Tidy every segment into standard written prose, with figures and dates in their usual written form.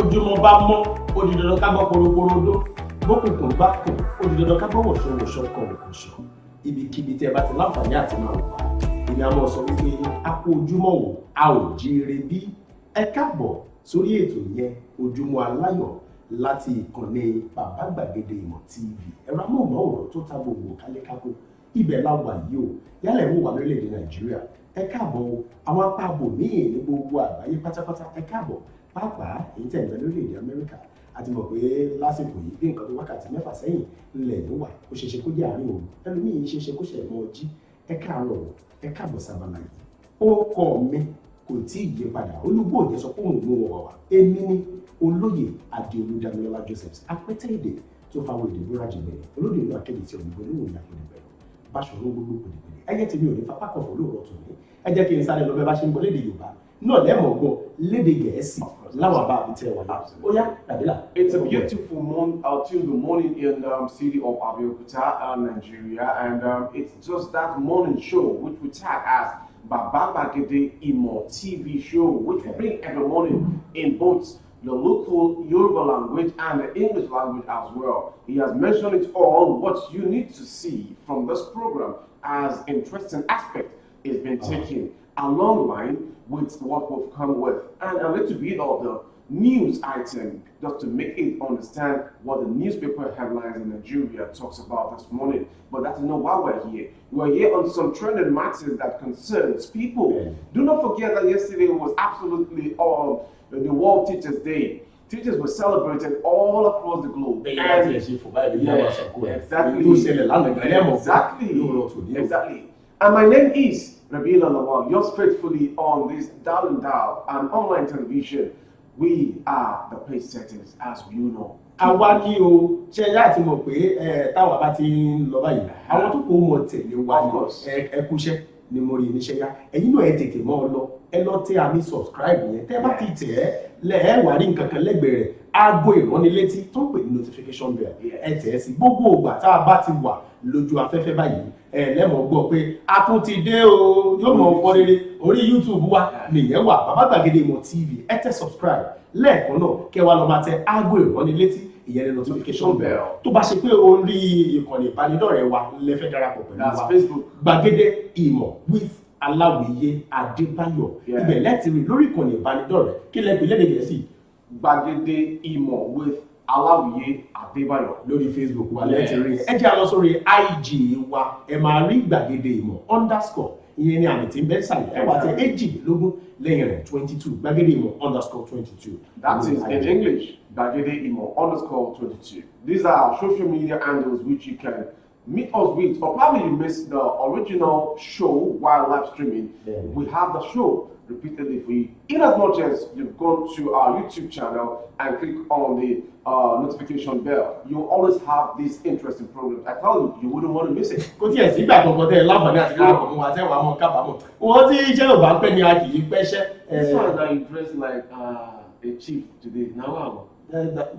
bójúmọ́ bá mọ́ ó di dandan ká gbọ́ poroporodo bókùnkùn bá kùn ó di dandan ká gbọ́ wọ̀ṣọ̀wọ̀ṣọ̀ kọ̀ọ̀kọ̀ṣọ̀ ibikíbi tí ẹ bá ti láǹfààní àti máa wà èmi àmọ́ sọ wípé a kú ojúmọ́ wò a ò jíire bí ẹ káàbọ̀ sórí ètò yẹn ojúmọ́ aláyọ̀ láti ìkànnì bàbá gbàgede ìmọ̀ TV ẹ̀rọ amóhùnmáwòrán tó ta gbogbo kálékáko ibẹ̀ la wà yìí o yálẹ̀ wò wà lórílẹ̀‐èdè Nàìjíríà ẹ káàbọ̀ o àwọn apá ààbò míì ní gbogbo àgbáyé pátápátá ẹ káàbọ̀ pàápàá èyí tẹ̀ ń bẹ lórílẹ̀‐èdè Amẹ́ríkà àti mọ̀ pé lásìkò yìí bí nǹkan tó wákàtí mẹ́fà sẹ́yìn ńlẹ̀ ló wà ó ṣeéṣe kó jẹ́ àárín òru ẹlòmíì ṣeéṣe kó ṣẹ̀ mọ́ jí ẹ káàárọ̀ ẹ káàbọ̀ sábàlá yìí orúkọ mi kò tí ì yí padà olúgbòde sọ pé òun ló wọ̀ wá èmi ní olóyè adéolú damilọ́lá Joseph apẹ́tẹ́ èdè tó fáwọn èdè búra jìnbẹ̀ olódò ìlú akéde tí òyìnbó nínú ìlú akéde bẹ̀rẹ̀ báṣọ̀rọ̀ gbogbo pèdèpèdè ẹ̀yẹ́ tèmi ò ní fapá kọ̀ọ̀fọ̀ lóòrọ̀ tó ní ẹ jẹ́ kí n sáré lọ bẹ́ẹ̀ bá ṣe ń gbọ́ lédè Yorùbá náà lẹ́mọ̀ gbọ́ lédè Gẹ̀ẹ́sì láwọn àbá àbí tẹ́ wọn náà ó yá Rabila. It's a beautiful Tuesday morning in the city of Abeokuta, Nigeria, and it's just that morning show which we tag as Baba Gbagede Imo TV show, which we bring every morning in both the local Yoruba language and the English language as well. He has mentioned it all, what you need to see from this program as interesting aspect is been taken along line with what we've come with, and a little bit of the news item just to make it understand what the newspaper headlines in Nigeria talks about this morning. But that's not why we're here. We're here on some trending matters that concerns people. Do not forget that yesterday was absolutely the World Teachers Day. Teachers were celebrated all across the globe. Exactly. And my name is Rabila Lawal, yours faithfully on this Darling Dial and online television. We are the pace setters, as you know. Àwa ni o ṣe láti mọ̀ pé táwa bá ti ń lọ báyìí àwọn tó kó mọ̀ tẹ̀lé wa ni ẹ kúṣẹ́ ni mo rí níṣẹ́ yá ẹ̀yin náà ẹ tètè mọ́ ọ lọ ẹ lọ tẹ àmì subscribe yẹn tẹ́ bá ti tẹ̀ ẹ́ lẹ́ẹ̀ wà rí nǹkan kan lẹ́gbẹ̀ẹ́ rẹ̀ aago ìránnilétí tó ń pè ní notification bell ẹ tẹ̀ ẹ́ sí gbogbo ìgbà tá a bá ti wà lójú afẹ́fẹ́ báyìí ẹ lẹ́mọ̀ gbọ́ pé a tún ti dé o yóò mọ̀ ọkọ rere orí YouTube wa nìyẹn wà Bàbá Gbàgede Ìmọ̀ TV ẹ tẹ subscribe lẹ́ẹ̀kan náà kẹ́ wá lọ máa tẹ aago ìránnilétí ìyẹn ní notification bell tó bá ṣe pé orí ìkànnì ìbánidọ́rẹ̀ẹ́ wa lẹ́fẹ́ darapọ̀ pẹ̀lú wa Facebook Gbàgede Ìmọ̀ with Aláwìyé Adébáyọ̀ ibẹ̀ lẹ́tì rí lórí ìkànnì ìbánidọ́rẹ̀ẹ́ kí lẹ́pẹ̀ lédè Gẹ̀ẹ́sì Gbàgede Ìmọ̀ with Aláwìyé Adébáyọ̀ lórí Facebook wa lẹ́tì rí ẹ jẹ́ a lọ sórí IG wa ẹ máa rí Gbàgede Ìmọ̀ _ ìyẹn ni àmì tí ń bẹ́ sàlẹ̀ ẹ wà tẹ 18 lẹ́yìn rẹ̀ 22 Gbàgede Ìmọ̀ _22. That is in English, Gbàgede Ìmọ̀ _22. These are our social media handles which you can meet us with, or probably you missed the original show while live streaming. We have the show repeatedly for you. In as much as you've gone to our YouTube channel and click on the notification bell, you always have these interesting programs. I tell you, you wouldn't want to miss it. Kò tiẹ̀ sígbà kankan tẹ́ ẹ láǹfààní àti láàbọ̀ mú wa tẹ́ wàá mọ kábàámọ̀ wọ́n tí iṣẹ́ ò bá pẹ́ ni a kì í pẹ́ṣẹ́. This one that you dress like a chief today. Now,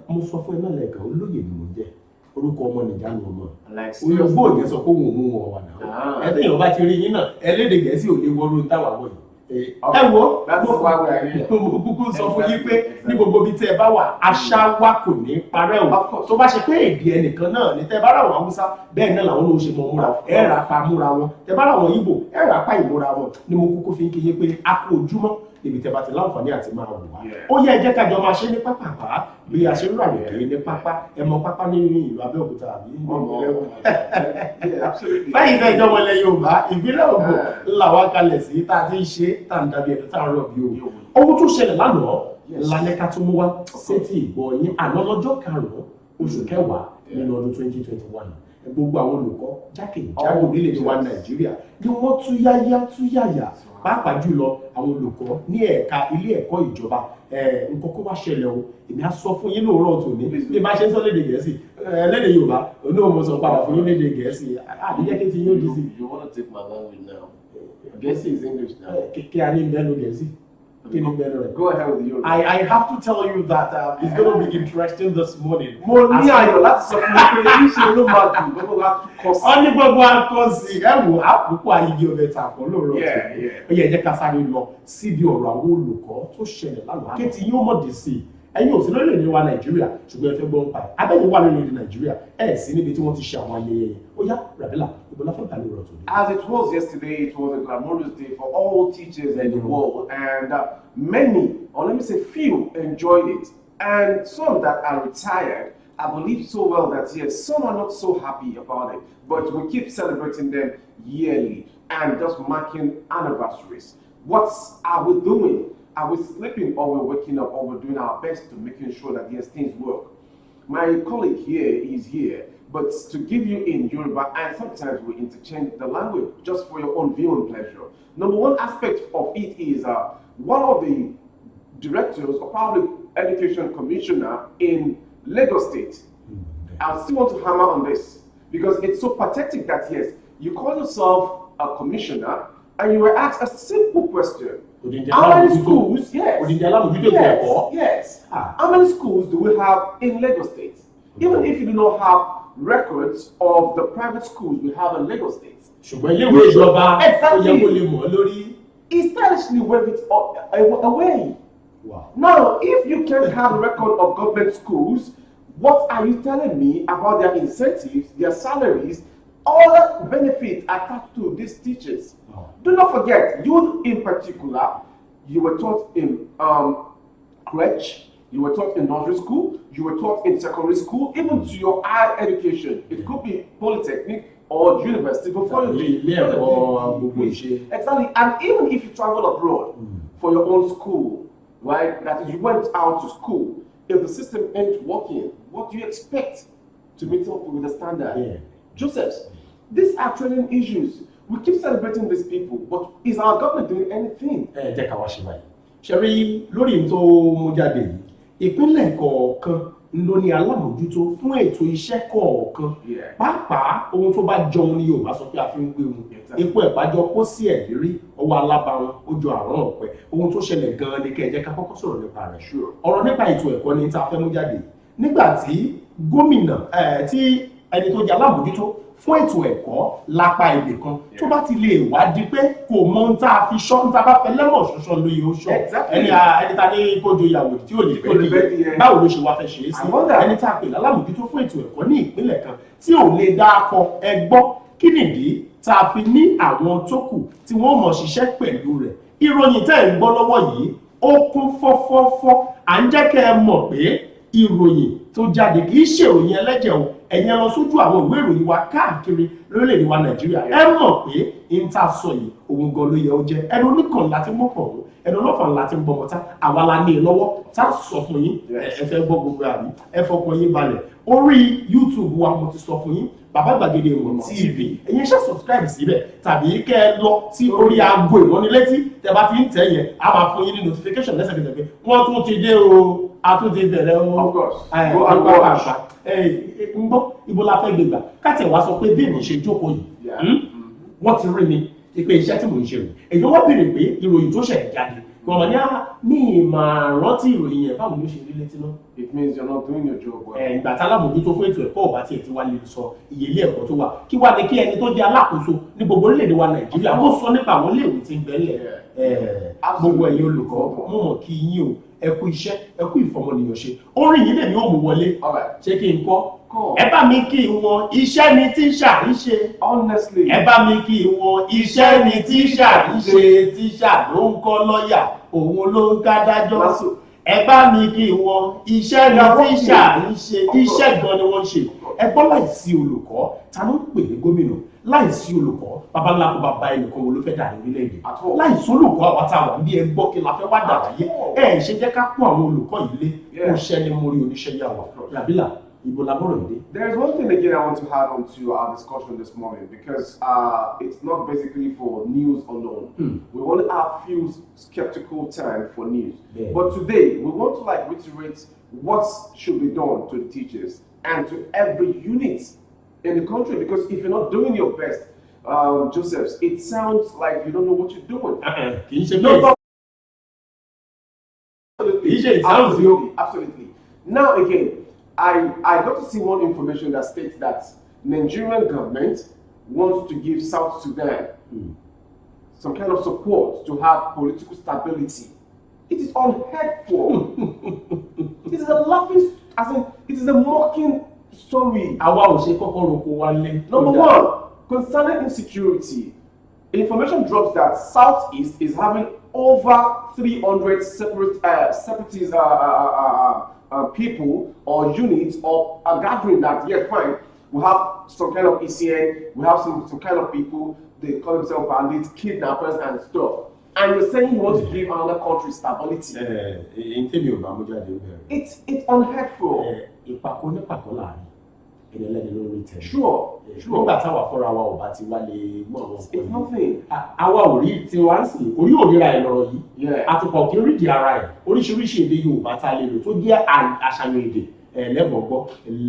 mo sọ fún ẹ náà lẹ́ẹ̀kan olóyè ni mo jẹ́ orúkọ ọmọ nìjánu ọmọ olùgbò òyìnbó yẹn sọ pé òun ò mú wọn wà náà ẹbí yẹn bá ti rí yín náà ẹlẹ́dẹ̀ Gẹ̀ẹ́sì ò lè wọlé táwa wọ̀ yìí ẹ wo mo kúkú sọ fún yín pé ní gbogbo ibi tẹ́ ẹ bá wà àṣà wa kò ní parẹ́ o tó bá ṣe pé èdè ẹnìkan náà ní tẹ́ bá rà wọn Haúsá bẹ́ẹ̀ náà làwọn ló ṣe mọ múra ẹ rà pa múra wọn tẹ́ bá rà wọn Ìgbò ẹ rà pa ìmúra wọn ni mo kúkú fi ń kéye pé a kú ojúmọ́ níbi tẹ́ bá ti láǹfààní àti máa wò wá ó yẹ ẹ jẹ́ ká jọ máa ṣe ní pápá bí a ṣe ń rà lókè ní pápá ẹ mọ pápá ní ìlú Abẹ́òkúta àbí báyìí náà ìjọba ilẹ̀ Yorùbá ìbílẹ̀ Ògùn ńlá wa kalẹ̀ sí tá a ti ń ṣe tá a ń dàbí ẹ̀dùn tá a ń rọ̀ bí o ohun tó ṣẹlẹ̀ lánàá lálẹ́ ká tó mú wá sétí ìgbọ́ yín àná lọ́jọ́ 5 oṣù kẹwàá nínú ọdún 2021 gbogbo àwọn olùkọ́ jákèjádò orílẹ̀-èdè wa Nàìjíríà ni wọ́n túyáyá pàápàá jùlọ àwọn olùkọ́ ní ẹ̀ka ilé ẹ̀kọ́ ìjọba nǹkan kó wá ṣẹlẹ̀ o èmi á sọ fún yín lóòrọ̀ tòní bí bá ṣe ń sọ lédè Gẹ̀ẹ́sì lédè Yorùbá onímọ̀ sọ padà fún yín lédè Gẹ̀ẹ́sì àdéjẹ́ kí ti yóò di sí. You want to take my language now? Gẹ̀ẹ́sì is English now. Kí a ní ìbẹ́nu Gẹ̀ẹ́sì. Go ahead with you. I have to tell you that it's going to be interesting this morning. Mo ní ayọ̀ láti sọ fún mi pé níṣẹ́ ló máa dùn gbogbo wa kọ́ sí. Ó ní gbogbo akọ́sí ẹ wò àkókò ayíyí ọbẹ̀ tà kọ́ lóòrọ̀ tó. Ó yẹ jẹ́ ká sáré lọ síbi ọ̀rọ̀ àwọn olùkọ́ tó ṣẹlẹ̀ lánàá. Kétí yóò mọ̀ dé sí ẹ̀yin ò sí lórílẹ̀-èdè wa Nàìjíríà ṣùgbọ́n ẹ fẹ́ gbọ́ ń pa ẹ̀ abẹ́yìn wà lórílẹ̀-èdè Nàìjíríà ẹ̀ sí níbi tí wọ́n ti ṣe àwọn ayẹyẹ yẹn ó yá Rabila ìbò la fẹ́ gbà lórí ọ̀tún. As it was yesterday, it was a glamorous day for all teachers in the world, and many, or let me say few, enjoyed it, and some that are retired, I believe so well that yes, some are not so happy about it, but we keep celebrating them yearly and just marking anniversaries. What are we doing? Are we sleeping or we're waking up or we're doing our best to making sure that yes, things work? My colleague here is here, but to give you in Yoruba, and sometimes we interchange the language just for your own viewing pleasure. Number one aspect of it is one of the directors or public education commissioner in Lagos State. I still want to hammer on this because it's so pathetic that yes, you call yourself a commissioner and you were asked a simple question. How many schools? Yes. How many schools do we have in Lagos State? Even if you do not have records of the private schools we have in Lagos State. Exactly. He stylishly waved it away. Wow. Now, if you can't have a record of government schools, what are you telling me about their incentives, their salaries, all the benefits attached to these teachers? Wow. Do not forget, you in particular, you were taught in crèche, you were taught in nursery school, you were taught in secondary school, even to your higher education. It could be polytechnic or university before you exactly. And even if you travel abroad for your own school, right? That is, you went out to school. If the system ain't working, what do you expect to meet up with the standard? Yeah. Josephs, these are training issues. We keep celebrating these people, but is our government doing anything? Jẹ́ ká wá ṣe báyìí. Ṣẹ̀rí lórí tó mú jáde yìí, ìpínlẹ̀ kọ̀ọ̀kan ló ní alámòjútó fún ètò iṣẹ́ kọ̀ọ̀kan. Pàápàá ohun tó bá jọun ni Yorùbá sọ pé a fi ń gbé wọn. Epo ẹ̀bájọ kó sí ẹ̀lérí, ọwọ́ alábàáwọn, ó jọ àrán ọ̀pẹ. Ohun tó ṣẹlẹ̀ gan-an ni kẹ́ ẹ jẹ́ ká kọ́kọ́ sọ̀rọ̀ nípa rẹ̀. Ọ̀rọ̀ nípa ètò ẹ̀kọ́ ni tá a fẹ́ mú jáde. Nígbà tí gómìnà tí ẹni tó jẹ́ alámòjútó fún ètò ẹ̀kọ́ lápá ibì kan tó bá ti lè wá di pé kò mọ ohun tá a fi ṣọ́ ohun tá a bá fẹ́ lẹ́mọ̀ ṣoṣo lóye ó ṣọ́ ẹni ta ní kójú ìyàwó tí ò lè fẹ́ nìyẹn báwo ló ṣe wá fẹ́ ṣe é sí ẹni tá a pè lálámòjútó fún ètò ẹ̀kọ́ ní ìpínlẹ̀ kan tí ò lè dáko ẹgbọ́ kí nìdí tá a fi ní àwọn tó kù tí wọ́n mọ̀ ṣiṣẹ́ pẹ̀lú rẹ̀ ìròyìn tẹ́ ẹ̀ ń gbọ́ lọ́wọ́ yìí ó kún fọ́fọ́fọ́ à ń jẹ́ kẹ́ ẹ mọ̀ pé ìròyìn tó jáde kì í ṣe ìròyìn ẹlẹ́jẹ̀ o ẹ̀yin lọ sójú àwọn ìwé ìròyìn wa káàkiri lórílẹ̀‐èdè wa Nàìjíríà ẹ mọ̀ pé n ta sọ yìí òun gan ló yẹ ó jẹ́ ẹnu oníkan láti mọ̀ pọ̀ mọ́ ẹnu ọlọ́fà láti ń bọ̀mọ́ta àwa la ní i lọ́wọ́ tá a sọ fún yín ẹ fẹ́ gbọ́ gbogbo àbí ẹ fọkàn yín balẹ̀ orí YouTube wa mo ti sọ fún yín Bàbá Gbàgede Ìmọ̀ TV ẹ̀yin ṣe subscribe síbẹ̀ tàbí kẹ́ ẹ lọ sí orí aago ìránnilétí tẹ́ bá ti ń tẹ̀ yẹn a máa fún yín ní notification lẹ́sẹ̀kẹsẹ̀ pé wọ́n tún ti dé o a tún ti bẹ̀rẹ̀ o. Of course. Ń gbọ́ ibo la fẹ́ gbégbà káàtì wá sọ pé bí èmi ṣe jókòó yìí wọ́n ti rí mi pé iṣẹ́ tí mò ń ṣe rẹ̀ èyí wọ́n béèrè pé ìròyìn tó ṣẹ̀ jáde gbọ̀ngàn ní ìmọ̀ rántí ìròyìn yẹn báwo ló ṣe rí létí náà. It means you're not doing your job well. Ìgbà tá alámòjútó fún ètò ẹ̀kọ́ ọ̀bá tiẹ̀ ti wá lè sọ iye ilé ẹ̀kọ́ tó wà kí wá ní kí ẹni tó jẹ́ alákòóso ní gbogbo orílẹ̀-èdè wa Nàìjíríà wọ́n sọ nípa àwọn iléèwé tí ń bẹ́lẹ̀ gbogbo ẹ̀yin olùkọ́ mo mọ̀ kí yín o ẹ kú iṣẹ́ ẹ kú ìfọmọnìyàn ṣe orin yìí lèmi ò mú wọlé ṣé kí n kọ́ ẹ bá mi kí wọn iṣẹ́ ni tíṣà ń ṣe honestly ẹ bá mi kí wọn iṣẹ́ ni tíṣà ń ṣe tíṣà ló ń kọ́ lọ́ọ̀yà òun ló ń kádájọ́ ẹ bá mi kí wọn iṣẹ́ ni tíṣà ń ṣe iṣẹ́ gan ni wọ́n ń ṣe ẹ gbọ́ láìsí olùkọ́ ta ló ń pè ní gómìnà láìsí olùkọ́ bàbá ńlá kó bàbá ẹnìkan wo ló fẹ́ dà ní orílẹ̀-èdè láìsí olùkọ́ àwọn táwọn bí ẹ gbọ́ kí la fẹ́ wá dà láyé ẹ ṣe jẹ́ ká kó àwọn olùkọ́ yìí lé kó ṣẹ́ ni mo rí oníṣẹ́ yà wá Rabila ibo la bọ̀rọ̀ yìí dé. There is one thing again I want to add on to our discussion this morning because it's not basically for news alone. We only have few skeptical time for news. But today we want to reiterate what should be done to the teachers and to every unit in the country because if you're not doing your best, Josephs, it sounds like you don't know what you're doing. Absolutely. Now again, I got to see one information that states that Nigerian government wants to give South Sudan some kind of support to have political stability It is unheard for. It is a laughing, as in, it is a mocking story. Number one, concerning insecurity, information drops that Southeast is having over 300 separatist people or units or a gathering that, yes, fine, we have some kind of ECN, we have some kind of people, they call themselves bandits, kidnappers and stuff. And you're saying you want to give another country stability. It's unheard for. Sure. It's nothing. lẹ́gbọ̀gbọ́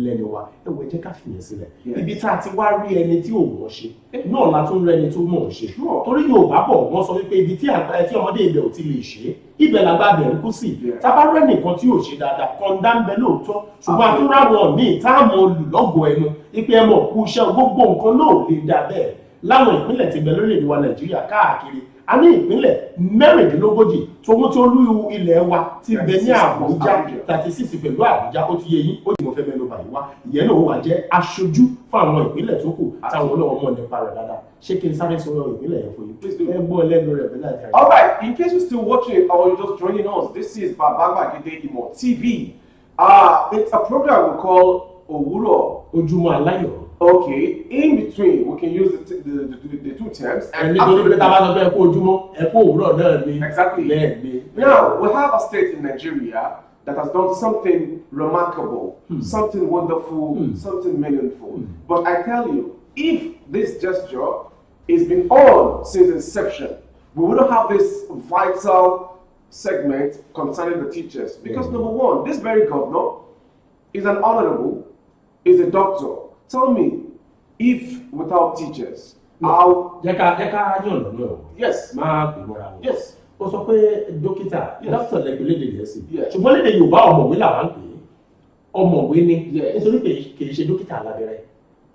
lẹ́nu wa ẹ̀wọ̀ jẹ́ ká fìyẹn sílẹ̀ ibi tá a ti wá rí ẹni tí ò mọ̀ ṣe náà la tún rẹ́ni tó mọ̀ ṣe torí Yorùbá bọ̀ wọ́n sọ wípé ibi tí ọmọdé ibẹ̀ ò ti lè ṣe ibẹ̀ làgbà bẹ̀ ń kú sí tábà rẹ́ nìkan tí ò ṣe dáadáa kọ̀ǹda ń bẹ lóòótọ́ ṣùgbọ́n àtúrà wọn míì táàmù olùlọ́gọ̀ ẹnu ipe ẹmọ kú iṣẹ́ gbogbo nǹkan náà ò lè dà bẹ́ẹ̀ láwọn ìpínlẹ̀ tí bẹ lórílẹ̀-èdè wa Nàìjíríà káàkiri a ní ìpínlẹ̀ 36 tòun tó lú ilẹ̀ wa ti bẹ ní Àbújá 36 pẹ̀lú Àbújá ó ti yé yín ó ti mọ̀ fẹ́ mẹ́nu báyìí wá ìyẹn náà wà jẹ́ aṣojú fún àwọn ìpínlẹ̀ tó kù táwọn olóòwò mọ̀ nípa rẹ̀ dáadáa ṣé kí n sáré sọ̀rọ̀ ìpínlẹ̀ yẹn fún yín ẹ gbọ́ lẹ́nu rẹ̀ bẹ́ẹ̀ láti. All right, in case you're still watching or you're just joining us, this is Babagede Imo TV. It's a program we call Owuro Ojúmọ́ Aláyọ̀. Okay, in between we can use the two terms. And exactly. Now we have a state in Nigeria that has done something remarkable, something wonderful, something meaningful. But I tell you, if this gesture has been on since inception, we wouldn't have this vital segment concerning the teachers. Because number one, this very governor is an honorable, is a doctor. Tell me, if without teachers, how? Yes. Yes. Ó sọ pé dókítà, doctor lẹ́gbẹ̀lẹ́dẹ̀ yẹn sí. Ṣùgbọ́n lédè Yorùbá ọ̀mọ̀wé làwọn ń pè é. Ọ̀mọ̀wé ni. Nítorí pé kì í ṣe dókítà alábẹ́rẹ́.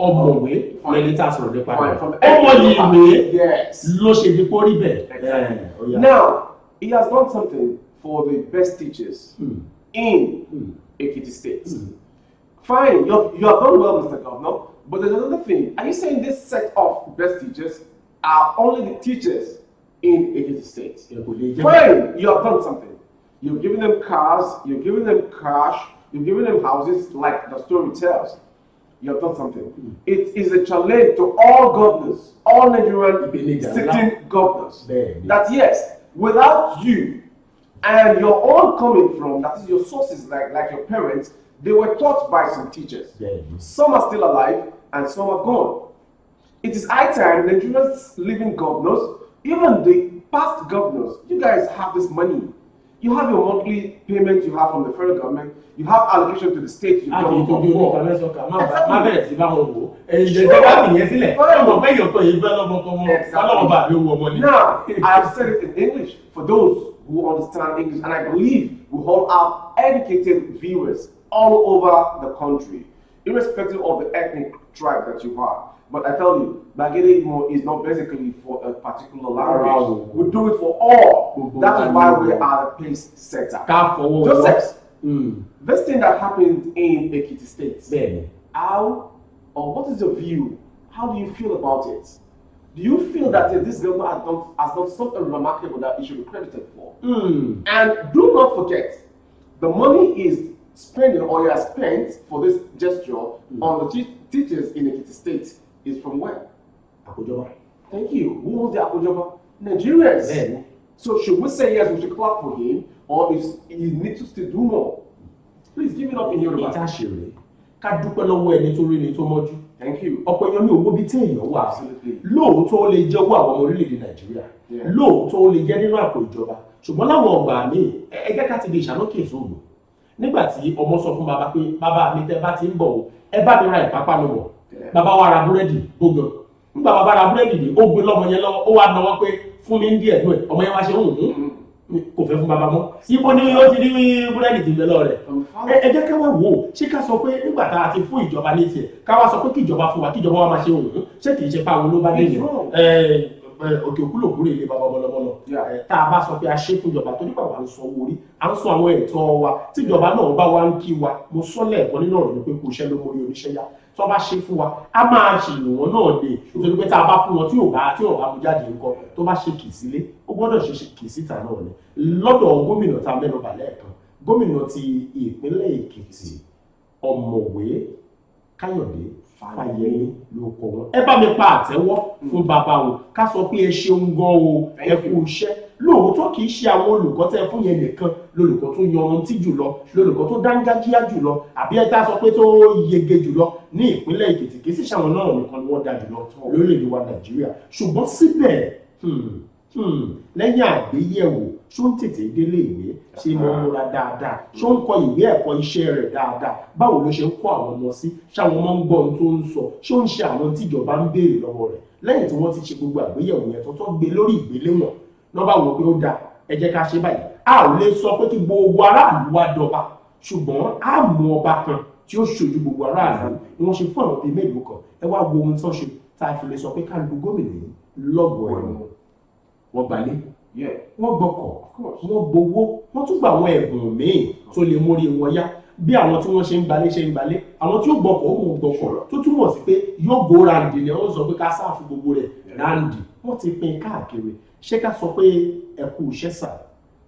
Ọ̀mọ̀wé lẹni tá a sọ̀rọ̀ nípa rẹ̀. Ọmọ ìwé ló ṣe di pórí bẹ́ẹ̀. Now, he has done something for the best teachers in Ekiti State. Fine, you have done well, Mr. Governor, but there's another thing. Are you saying this set of best teachers are only the teachers in Ekiti State? Fine, you have done something. You've given them cars, you've given them cash, you've given them houses, like the story tells. You have done something. It is a challenge to all governors, all Nigerian sitting governors, that yes, without you and your own coming from, that is your sources, like your parents, they were taught by some teachers. Some are still alive and some are gone. It is high time Nigeria's living governors, even the past governors, you guys have this money. You have your monthly payment you have from the federal government. You have allocation to the state you don't before. Now, I've said it in English for those who understand English, and I believe we all have educated viewers all over the country, irrespective of the ethnic tribe that you are. But I tell you, Bagede Imo is not basically for a particular language. We do it for all. That is why we are the pace setter. Joseph, this thing that happened in Ekiti State, how or what is your view? How do you feel about it? Do you feel that this government has done something remarkable that it should be credited for? And do not forget, the money is spending or you are spent for this gesture on the teachers in Ekiti State is from where? Akojoba. Thank you. Who was the Akojoba? Nigerians. So should we say yes, we should clap for him, or is he needs to still do more? Please give it up in Yoruba. Thank you. Ọ̀pọ̀ èèyàn ní owó bí tí èèyàn wà lóòótọ́ ó lè jẹ́ owó àwọn ọmọ orílẹ̀-èdè Nàìjíríà lóòótọ́ ó lè jẹ́ nínú àpò ìjọba ṣùgbọ́n láwọn ọgbà míì ẹgbẹ́ ká ti di ìṣàlókè ìṣòwò nígbà tí ọmọ sọ fún bàbá pé bàbá mi tẹ́ bá ti ń bọ̀ o ẹ bá mi ra ìpápánu bọ̀ bàbá wa ra búrẹ́dì gbogbo nígbà bàbá ra búrẹ́dì ni ó gbé lọ́mọ yẹn lọ́wọ́ ó wá náwó pé fún mi ń díẹ̀ nú ẹ̀ ọmọ yẹn wá ṣe kò fẹ́ fún bàbá mọ́ ibo ni ó ti rí búrẹ́dì ti lọ rẹ̀ ẹ jẹ́ ká wá wò ó ṣé ká sọ pé nígbà tá a ti fún ìjọba ní tiẹ̀ ká wá sọ pé kí ìjọba fún wa kí ìjọba wa máa ṣe ṣé kì í ṣe pa àwọn ló bá dé yẹn òkè òkú lòkúrò ilé bàbá bọ́lọ́bọ́lọ́ tá a bá sọ pé a ṣe fún ìjọba torí pàwọn à ń san owó orí à ń san àwọn ẹ̀tọ́ wa tí ìjọba náà bá wá ń kí wa mo sọ lẹ́ẹ̀kan nínú ọ̀rọ̀ mi pé kò ṣẹ́ ló mórí oníṣẹ́ yá tó bá ṣe fún wa a máa ṣèlú wọn náà lè nítorí pé tá a bá fún wọn tí ò bá mú jáde nǹkan tó bá ṣe kì í sílé ó gbọ́dọ̀ ṣe kì í síta náà ni lọ́dọ̀ gómìnà tá a mẹ́nu bà lẹ́ẹ̀kan gómìnà ti ìpínlẹ̀ Èkìtì ọ̀mọ̀wé Káyọ̀dé Fáyẹmí ló kọ wọn ẹ bá mi pa àtẹ́wọ́ fún bàbá wọn ká sọ pé ẹ ṣeun gan o ẹ kú iṣẹ́ lóòótọ́ kì í ṣe àwọn olùkọ́ tẹ́ fún yẹn nìkan lólùkọ́ tó yanrantí jùlọ lólùkọ́ tó dángájíá jùlọ àbí ẹ tá sọ pé tó yege jùlọ ní ìpínlẹ̀ Èkìtì kì í sì ṣàwọn náà nìkan ni wọ́n dá jùlọ lórílẹ̀-èdè wa Nàìjíríà ṣùgbọ́n síbẹ̀ lẹ́yìn àgbéyẹ̀wò ṣó ń tètè délé ìwé ṣe mọ múra dáadáa ṣó ń kọ ìwé ẹ̀kọ́ iṣẹ́ rẹ̀ dáadáa báwo ló ṣe ń kọ́ àwọn ọmọ sí ṣáwọn ọmọ ń gbọ́ ohun tó ń sọ ṣó ń ṣe àwọn tíjọba ń béèrè lọ́wọ́ rẹ̀ lẹ́yìn tí wọ́n ti ṣe gbogbo àgbéyẹ̀wò yẹn tó gbé lórí ìgbéléwọ̀n lọ́ba wò pé ó dáa ẹ jẹ́ ká ṣe báyìí a ò lè sọ pé kí gbogbo aráàlú wá dọba ṣùgbọ́n a mú ọba kan tí ó ṣojú gbogbo aráàlú ni wọ́n ṣe fún àwọn bíi mélòó kan ẹ wá wo ohun tó ṣe tá a fi lè sọ pé ká lu gómìnà yìí lọ́gọ̀ọ́ ẹ̀wọ̀n wọ́n gbalé wọ́n gbọ́kọ̀ wọ́n gbowó wọ́n tún gba àwọn ẹ̀bùn míì tó lè mórí wọn yá bí àwọn tí wọ́n ṣe ń gbalé àwọn tí ó gbọ́kọ̀ ó mọ̀ gbọ́kọ̀ tó túmọ̀ sí pé yóò gbó randi ni wọ́n sọ pé ká sáà fún gbogbo rẹ̀ randi wọ́n ti pín káàkiri ṣé ká sọ pé ẹ kú iṣẹ́ sà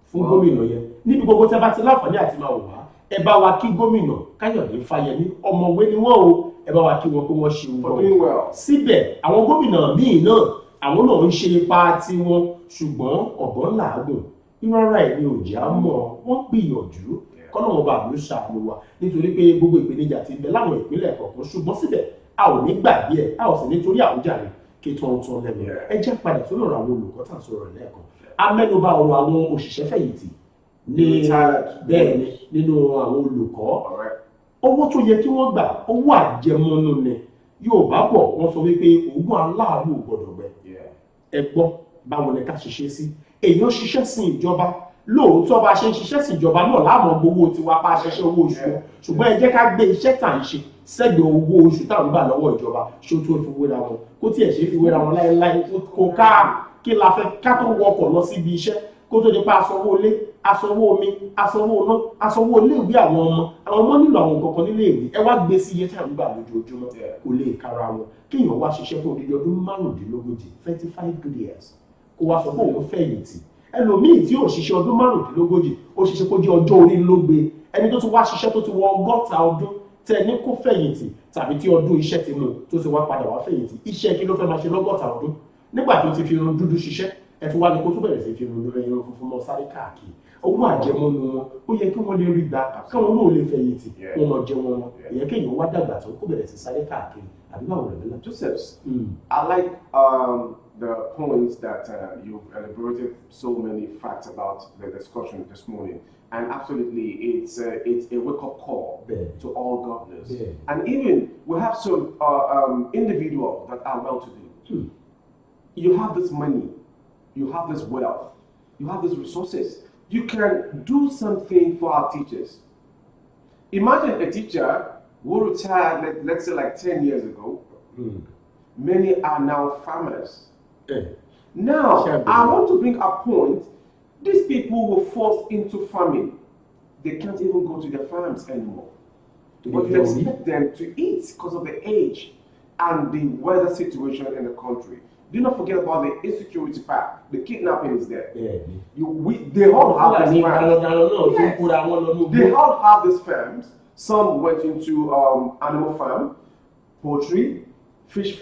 fún gómìnà yẹn níbi gbogbo tẹ́ bá ti láǹfààní àti máa wò wá ẹ bá wa kí gómìnà Káyọ̀dé Fáyẹmí ọmọwé ni wọ́n o ẹ bá wa kí wọn pé wọ́n ṣe wọn síbẹ̀ àwọn gómìnà míì náà àwọn náà ń ṣe ipa tiwọn ṣùgbọ́n ọ̀bọ̀n làágùn ìrora ẹ̀mí òjì á mọ̀ wọ́n gbìyànjú kọ́nà wọn bá àbúrò ṣàánú wa nítorí pé gbogbo ìpèníjà ti bẹ láwọn ìpínlẹ̀ kọ̀ọ̀kan ṣùgbọ́n síbẹ̀ a ò ní gbàgbé ẹ̀ a ò sì nítorí àwùjáre kí tó ń tán lẹ́nu ẹ jẹ́ padà sórí ọ̀rọ̀ àwọn olùkọ́ tà sọ̀rọ̀ lẹ́ẹ̀kan a mẹ́nuba ọ̀rọ̀ àwọn òṣìṣẹ́ fẹ̀yìntì ní bẹ́ẹ̀ ni nínú àwọn olùkọ́ owó tó yẹ kí wọ́n gbà owó àjẹmọ́nú ni Yorùbá bọ̀ wọ́n sọ wípé òògùn aláàánú gbọ́dọ̀ gbẹ ẹ gbọ́ báwo ni ká ṣiṣẹ́ sí èèyàn ṣiṣẹ́ sí ìjọba lóòótọ́ bá ṣe ń ṣiṣẹ́ sí ìjọba náà láàmú gbowó tiwa bá ṣiṣẹ́ owó oṣù ṣùgbọ́n ẹ jẹ́ ká gbé iṣẹ́ tà ń ṣe sẹ́gbẹ̀ẹ́ owó oṣù tá à ń gbà lọ́wọ́ ìjọba ṣó tó fi wéra wọn kó tiẹ̀ ṣe fi wéra wọn láéláé kó ká kí la fẹ́ ká tó wọkọ̀ lọ síbi iṣẹ́ kó tó di pa asanwó ilé asanwó omi asanwó iná asanwó iléèwé àwọn ọmọ nílò àwọn nǹkan kan nílé ìwé ẹ wá gbé sí iye tí à ń gbà lójoojúmọ́ kò lè kára wọn kéèyàn wá ṣiṣẹ́ fún odidi ọdún 35 good years kó wá sọ pé òun fẹ̀yìntì ẹlòmíì tí ò ṣiṣẹ́ ọdún 35 ó ṣiṣẹ́ kó jẹ́ ọjọ́ orí ló gbé ẹni tó ti wá ṣiṣẹ́ tó ti wọ 100 ọdún tẹ ní kó fẹ̀yìntì tàbí tí ọdún iṣẹ́ ti mú tó ti wá padà wá fẹ̀yìntì iṣẹ́ kí ló fẹ́ máa ṣe 100 ọdún nígbà tó ti fi irun dúdú ṣiṣẹ́ ẹ fi wá ní kó tó bẹ̀rẹ̀ sí fi irun funfun lọ sáré káàkiri owó àjẹmọ́nú wọn ó yẹ kí wọ́n lè rí gbà káwọn náà lè fẹ̀yìntì wọn mọ̀ jẹ wọn ìyẹn kéèyàn wá dàgbà tó kó bẹ̀rẹ̀ sí sáré káàkiri àbí báwo rẹ̀ lọ́la. Joseph, I like the points that you've elaborated so many facts about the discussion this morning. And absolutely, it's a wake-up call to all governors. And even we have some individuals that are well-to-do. You have this money, you have this wealth, you have these resources. You can do something for our teachers. Imagine a teacher who retired, let's say like 10 years ago. Many are now farmers. Now, I want to bring a point. These people were forced into farming. They can't even go to their farms anymore. But you expect them to eat because of the age and the weather situation in the country. Do not forget about the insecurity part. The kidnapping is there. They all have these farms. Yes. They all have these farms. Some went into animal farm, poultry, fish,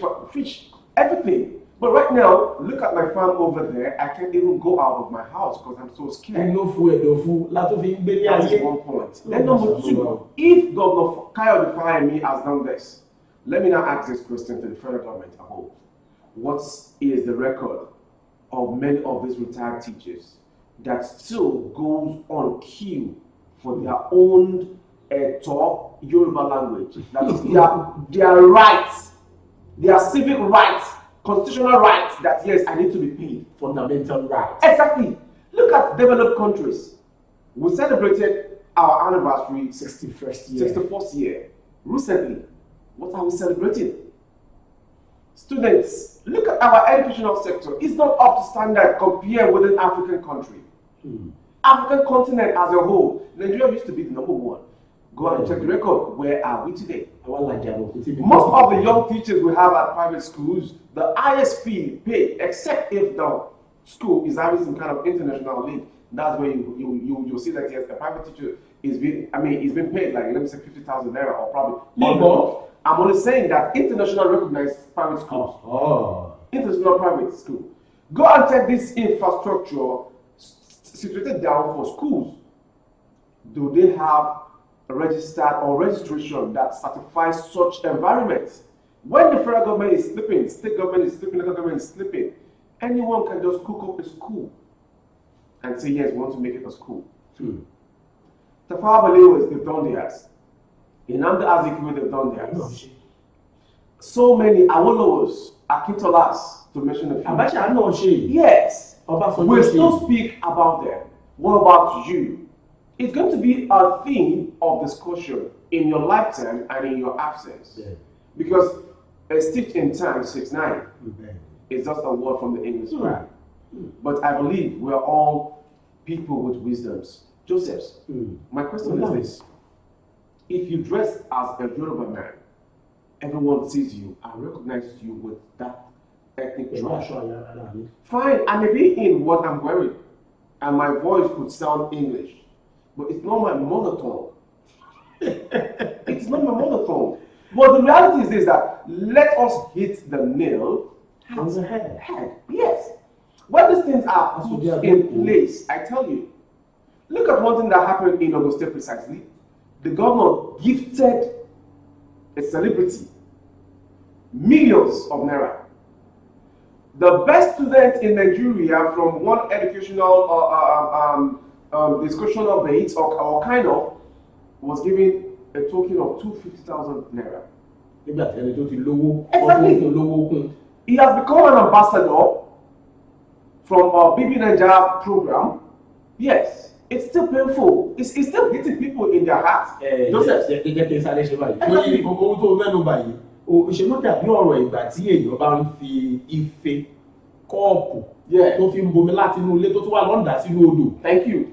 everything. But right now, look at my farm over there. I can't even go out of my house because I'm so scared. That is one point. Then number two, if Governor Káyọ̀dé Fáyẹmí has done this, let me now ask this question to the federal government at home. What is the record of many of these retired teachers that still goes on queue for their own talk Yoruba language? That is their rights, their civic rights, constitutional rights that yes, I need to be paid. Fundamental rights. Exactly. Look at developed countries. We celebrated our anniversary, 61st year. 64th year. Recently, what are we celebrating? students, look at our educational sector. It's not up to standard compared with an African country. African continent as a whole, Nigeria used to be the #1. Go and check the record. Where are we today? Most of the young teachers we have at private schools, the highest fee paid, except if the school is having some kind of international link. That's where you'll see that yes, the private teacher is being, he's been paid like, let me say 50,000 naira or probably. I'm only saying that international recognized private schools. International private school. Go and check this infrastructure situated down for schools. Do they have a registered or registration that certifies such environments? When the federal government is sleeping, state government is sleeping, local government is sleeping, anyone can just cook up a school and say, yes, we want to make it a school. Tafawa Balewa, they've done theirs. Nnamdi Azikiwe, they've done theirs. So many Awolowos, Akintolas, to mention a few. Yes. We still speak about them. What about you? It's going to be a theme of discussion in your lifetime and in your absence. Because a stitch in time, 6'9", is just a word from the English grammar. But I believe we are all people with wisdoms. Josephs, my question is this. If you dress as a Yoruba man, everyone sees you and recognizes you with that ethnic trash. Fine, I may be in what I'm wearing, and my voice could sound English, but it's not my mother tongue. It's not my mother tongue. But the reality is this, that let us hit the nail on the head. Yes. When these things are put in place, I tell you, look at one thing that happened in Ogun State precisely. The governor gifted a celebrity millions of naira. The best student in Nigeria from one educational discussional base or kind of was given a token of 250,000 naira. Exactly. He has become an ambassador from our BB Nigeria program. Yes. It's still painful. It's still hitting people in their hearts. Thank you.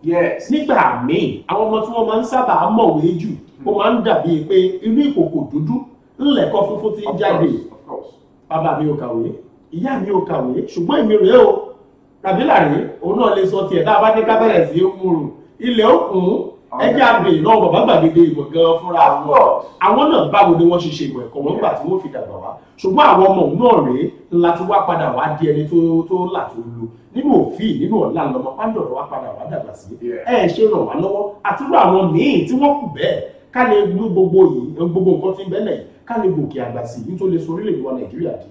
Yes. Nígbà míì àwọn ọmọ tí wọ́n máa ń sábà mọ̀wé jù ó máa ń dàbí pé inú ìkòkò dúdú ńlẹ̀kọ́ funfun tí ń jáde. Bàbá mi ò kàwé, ìyá mi ò kàwé, ṣùgbọ́n èmi rèé o. Kàbílà rèé, òun náà lè sọ tiẹ̀ tá a bá ní ká bẹ̀rẹ̀ sí í múrun. Ilẹ̀ òkun ẹjẹ́ àgbè náà bàbá gbàgede ìmọ̀ gan fúnra wọn. Àwọn náà báwo ni wọ́n ṣe ìmọ̀ ẹ̀kọ́ wọn gbà tí wọ́n fi dàgbà wá. Ṣùgbọ́n àwọn ọmọ òun náà rèé láti wá padà wá di ẹni tó là tó lu. Nínú òfin nínú ọ̀la lọmọ pàǹdọ̀rọ̀ wá padà wá dàgbà sí. Ṣe ràn wá lọ́wọ́ àti irú àwọn míì tí wọ́n kù bẹ́ẹ̀ ká lè gbú gbogbo nǹkan tí ń bẹ́lẹ̀ yìí ká lè gòkè àgbà sí nítorí lè sọ orílẹ̀-èdè wa Nàìjíríà di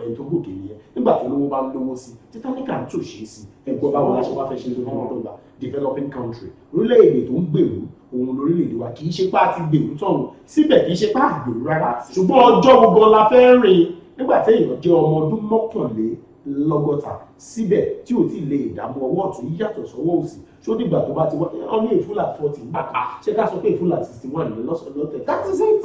ẹni tó gòkè nìyẹn. Nígbà tó lówó bá ń lówó sí títánìkà ń tòṣe sí ẹgbọ́n báwo la ṣe wá fẹ́ ṣe lórí ọdún ọgbà developing country orílẹ̀-èdè tó ń gbèrú òun lórílẹ̀-èdè wa kì í ṣe pá àti gbèrú tọ̀hún síbẹ̀ kì í ṣe pá àgbèrú rárá ṣùgbọ́n ọjọ́ gbogbo la fẹ́ rìn nígbà tí èèyàn jẹ́ ọmọ ọdún mọ́kànlélọ́gọ́ta síbẹ̀ tí ò tí lè dààmú ọwọ́ ọ̀tún yíyàtọ̀ sọ́wọ́ òsì ṣó dìgbà tó bá ti wá ọ ní ìfúlà 40 bàtà ṣé ká sọ pé ìfúlà 61 ní lọ́tẹ̀. That is it.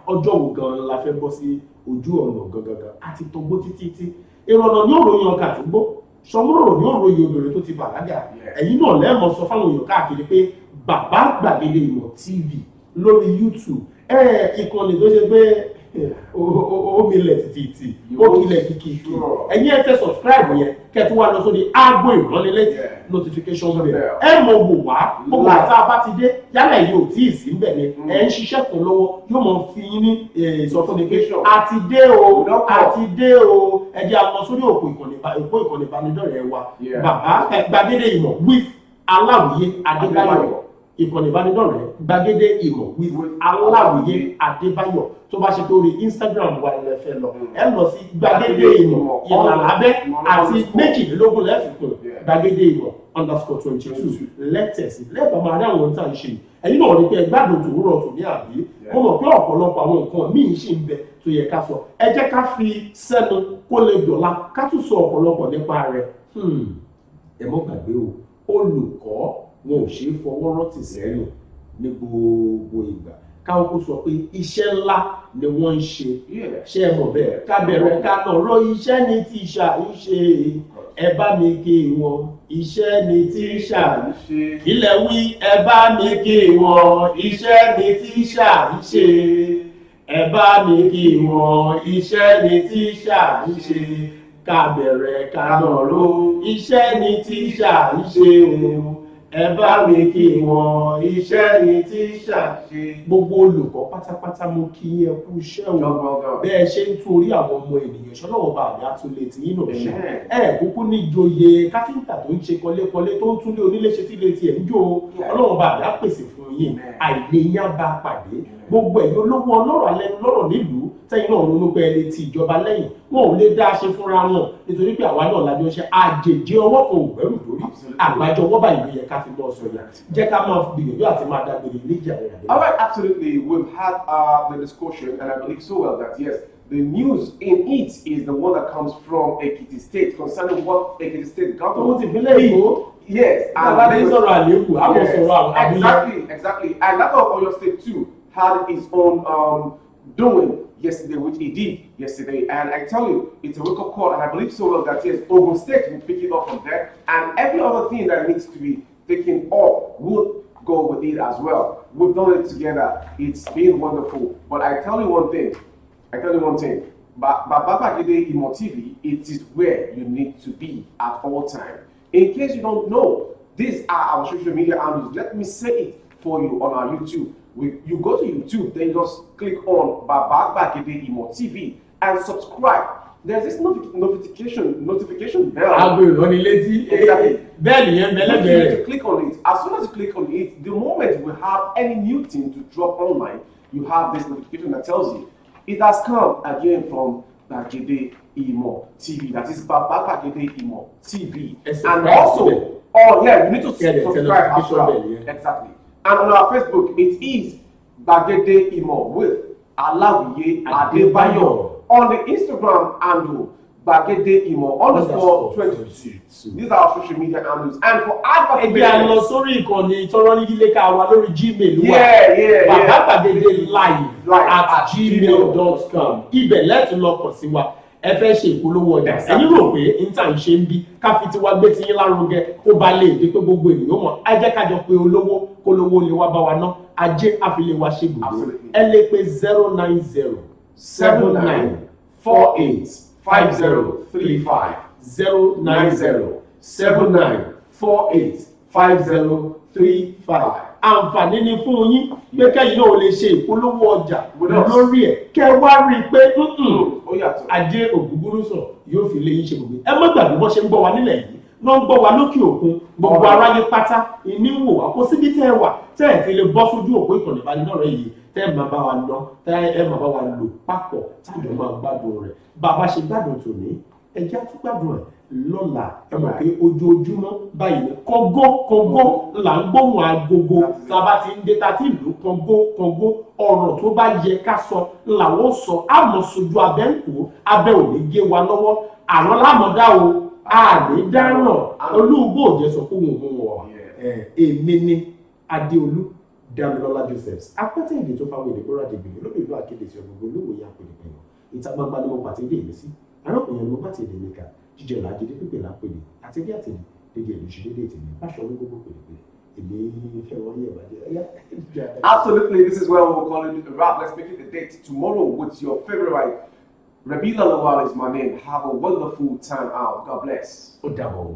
Ọjọ́ wo gan la fẹ́ bọ́ sí ojú ọ̀nà gangan àti tọgbó títí ìrọ̀nà ní òròyìn ọkà tó gbó sọmúrò ní òròyìn obìnrin tó ti bàlágà ẹ̀yin náà lẹ́ẹ̀mọ́ sọ fáwọn èèyàn káàkiri pé Bàbá Gbàgede Ìmọ̀ TV lórí YouTube ìkànnì tó ṣe pé omi ilẹ̀ títí ó kílẹ̀ kìkì ẹ̀yin ẹ tẹ subscribe yẹn kẹ́tù wá lọ sórí aago ìrànlẹ́lẹ́tì notification bell ẹ mọ̀ wò wá gbogbo àti abá ti dé yálà yìí ò tí ì sí níbẹ̀ ni ẹ ń ṣiṣẹ́ kan lọ́wọ́ yóò mọ̀ fi yín ní ìsọfúnni pé àti dé o ẹ jẹ́ a lọ sórí òpó ìkànnì ìbánidọ́rẹ̀ẹ́ wa Bàbá Gbàgede Ìmọ̀ with Aláwìyé Adébáyọ̀ ìkànnì ìbánidọ́rẹ̀ẹ́ gbàgede ìmọ̀ with Aláwìyé Adébáyọ̀ tó bá ṣe tó rí Instagram wa ilẹ̀ fẹ́ lọ ẹ lọ sí gbàgede ìmọ̀ ìlàlábẹ́ àti méjìlélógún lẹ́fìkún gbàgede ìmọ̀ _22 lẹ́tẹ̀sí lẹ́bàá máa rí àwọn ohun tá à ń ṣe ẹ̀yin náà rí pé ẹgbàdùn tòwúrọ̀ tò ní àbí mo mọ̀ pé ọ̀pọ̀lọpọ̀ àwọn nǹkan míì ṣì ń bẹ tó yẹ ká sọ ẹ jẹ́ ká fi sẹ́nu kó lè dọ̀la ká tún sọ ọ̀pọ̀lọpọ̀ nípa rẹ̀ ẹ mọ́ gbàgbé o olùkọ́ wọn ò ṣe é fọwọ́ rántí sẹ́yìn ní gbogbo ìgbà káwọn kó sọ pé iṣẹ́ ńlá ni wọ́n ń ṣe ṣé ẹ mọ̀ bẹ́ẹ̀ ká bẹ̀rẹ̀ ká náà rọ iṣẹ́ ní tíṣà ń ṣe ẹ bá mi kí wọn iṣẹ́ ní tíṣà ń ṣe ilẹ̀ wí ẹ bá mi kí wọn iṣẹ́ ní tíṣà ń ṣe ẹ bá mi kí wọn iṣẹ́ ní tíṣà ń ṣe ká bẹ̀rẹ̀ ká náà rọ iṣẹ́ ní tíṣà ń ṣe o ẹ bá mi kí wọn iṣẹ́ ni tíṣà ṣe. Gbogbo olùkọ́ pátápátá mo kí yín kú iṣẹ́ o bẹ́ẹ̀ ṣe ń tún orí àwọn ọmọ ènìyàn ṣọlọ́wọ́ bá àmì àtúnlé tí yín náà ṣe ẹ kúkú ní ìjòyè káfíńtà tó ń ṣe kọ́lékọ́lé tó ń túnlé onílé ṣe tí ilé tiẹ̀ ń jó ọlọ́wọ́ bá àmì àpèsè fún yín àìlèyàn bá pàdé gbogbo ẹ̀yin olówó ọlọ́rọ̀ alẹ́nu lọ́rọ̀ nílùú tẹ́yìn náà ronú pé ẹni tí ìjọba lẹ́yìn wọn ò lè dá a ṣe fúnra wọn nítorí pé àwa náà lájọ ṣe àjèjì ọwọ́ kan ò gbẹ́rù lórí àgbájọ ọwọ́ báyìí ló yẹ ká fi bọ́ ọ̀sọ̀ yà jẹ́ ká máa gbìyànjú àti máa dágbére méjì àwọn ìyàwó. All right, absolutely. We've had the discussion, and I believe so well that yes, the news in it is the one that comes from Ekiti State concerning what Ekiti State government. Yes, exactly. And that of Oyo State too had its own doing yesterday, which it did yesterday. And I tell you, it's a wake-up call, and I believe so well that yes, Ogun State will pick it up from there, and every other thing that needs to be taken up will go with it as well. We've done it together. It's been wonderful. But I tell you one thing. Babagide Imo TV, it is where you need to be at all times. In case you don't know, these are our social media handles. Let me say it for you on our YouTube. You go to YouTube, then you just click on Babagide Imo TV and subscribe. There's this notification bell. Exactly. You need to click on it. As soon as you click on it, the moment we have any new thing to drop online, you have this notification that tells you it has come again from Bagede Imo TV. That is Babagide Imo TV. And also, you need to subscribe as well. Exactly. And on our Facebook, it is Bagede Imo with Aláwìyé Adébáyọ̀. On the Instagram handle, Bagede Imo _22. These are our social media handles. And for advertising, sorry, ìkànnì ìtọ́rọ́ ní ilé ká wa lórí Gmail wa. Babagide live@gmail.com. Ibẹ̀ lẹ́tù lọ kàn sí wa. Ẹ fẹ́ ṣe ìpolówó ọjà. Ẹ̀yin rò pé Inter ń ṣe ń bí káfí tí wá gbé ti yín lárugẹ kó ba lè dé pé gbogbo ènìyàn mọ̀. Ẹ jẹ́ ká jọ pé olówó kó lówó lè wá bá wa ná. Ajé àfilé wa ṣe gbogbo. Ẹ lè pe 090 79 48 5035 090 79 48 5035. Àǹfààní ni fún yín pé kẹ́yìn náà lè ṣe ìpolówó ọjà lórí ẹ̀ kẹ́ wá rí i pé Ajé Ògúngúrúsọ̀ yóò fi lé yín ṣe gbogbo. Ẹ má gbàgbé bó ṣe ń gbọ́ wa nílẹ̀ yìí ló ń gbọ́ wa lókè òkun gbogbo aráyé pátá ìní wò wá kó síbi tẹ́ ẹ wà tẹ́ ẹ fi lè bọ́ sójú òpó ìkànnì ìbánidọ́rẹ̀ẹ́ yìí tẹ́ ẹ máa bá wa lọ tẹ́ ẹ máa bá wa lò papọ̀ tí ìjọ máa gbádùn rẹ̀ bàbá ṣe gbádùn tòní ẹ jẹ́ tún gbádùn ẹ̀ lọ́la ẹ mọ̀ pé ojoojúmọ́ báyìí ni kọ́ngó là ń gbóhùn agogo tàbá ti ń dé ta tí ìlú kọ́ngó ọ̀rọ̀ tó bá yẹ ká sọ làwọn sọ àmọ́ sojú abẹ́ ń kó abẹ́ ò ní gé wa lọ́wọ́ àwọn lámọ̀dá o àlè dáràn olúgbò òjẹ́ sọ fún òun wọ̀ èmi ní Adéolú Dámilọ́lá Joseph apẹ́tẹ́ èdè tó fáwọn èdè bọ́ra dìgbìlì lórí ìlú akéde sí ọgbọ̀gbọ̀ olówó ya pèlèpèlè ìta gbangba ni mo pàtẹ́ dé èmi sí arákùnrin ló bá ti èdè nìkan jíjẹ làájídé pípé lápèlè àti bí àtẹ̀lé dédé ìlú ṣe dédé ìtẹ̀lé báṣọ ní gbogbo pèlèpèlè èmi fẹ́ wọ́n yẹ̀ bàjẹ́. Absolutely, this is where we will call it a wrap. Let's make it a date tomorrow with your favorite. Rabila Lawal is my name. Have a wonderful time out. God bless. Ó dàbọ̀.